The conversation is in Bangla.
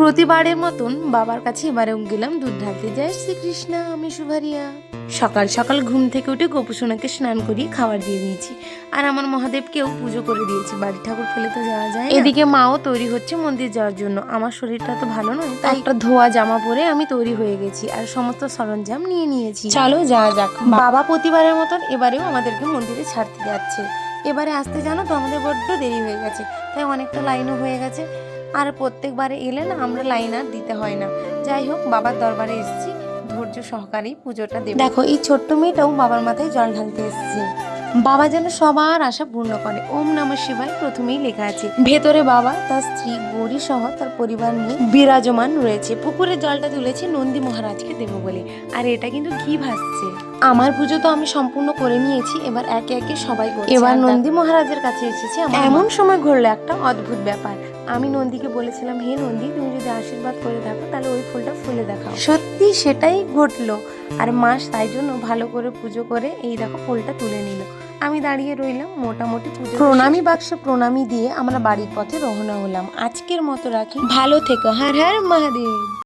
প্রতিবারের মতন বাবার কাছে এবারেও গেলাম দুধ ঢালতে। জয় শ্রীকৃষ্ণ, আমি শুভারিয়া। সকাল সকাল ঘুম থেকে উঠে গোপুসোনাকে স্নান করিয়ে খাবার দিয়ে দিয়েছি, আর আমার মহাদেবকেও পুজো করে দিয়েছি। বাড়ির ঠাকুর ফেলে তো যাওয়া যায় না। এদিকে মাও তৈরি হচ্ছে মন্দির যাওয়ার জন্য। আমার শরীরটা তো ভালো নয়, তাই একটা ধোয়া জামা পরে আমি তৈরি হয়ে গেছি আর সমস্ত সরঞ্জাম নিয়ে নিয়েছি। চলো যাওয়া যাক। বাবা প্রতিবারের মতন এবারেও আমাদেরকে মন্দিরে ছাড়তে যাচ্ছে। এবারে আসতে জানো তো আমাদের বড্ড দেরি হয়ে গেছে, তাই অনেকটা লাইনও হয়ে গেছে। আর প্রত্যেকবারে এলে না আমরা লাইন আর দিতে হয় না। যাই হোক, বাবার দরবারে এসেছি, ধৈর্য সহকারেই পুজোটা দেব। দেখো, এই ছোট্ট মেয়েটাও বাবার মাথায় জল ঢালতে এসেছে। বাবা যেন সবার আশা পূর্ণ করে। ওম নমঃ শিবায় প্রথমেই লেখা আছে। ভেতরে বাবা, তার স্ত্রী গৌরী সহ তার পরিবার নিয়ে বিরাজমান রয়েছে। পুকুরে জলটা তুলেছি নন্দী মহারাজকে দেবো বলে, আর এটা কিন্তু ঘি ভাসছে। আমার পুজো তো আমি সম্পূর্ণ করে নিয়েছি, এবার একে একে সবাই করছে। এবার নন্দী মহারাজের কাছে এসেছি। এমন সময় ঘটলো একটা অদ্ভুত ব্যাপার। আমি নন্দীকে বলেছিলাম, হে নন্দী, তুমি যদি আশীর্বাদ করে থাকো তাহলে ওই ফুলটা ফুলে দেখাও। সত্যি সেটাই ঘটলো। আর মা তাই জন্য ভালো করে পুজো করে এই দেখো ফুলটা তুলে নিল। আমি দাঁড়িয়ে রইলাম। মোটামুটি পুজো প্রণামী বাক্সে প্রণামী দিয়ে আমরা বাড়ির পথে রওনা হলাম। আজকের মতো রাখি, ভালো থেকো। হর হর মহাদেব।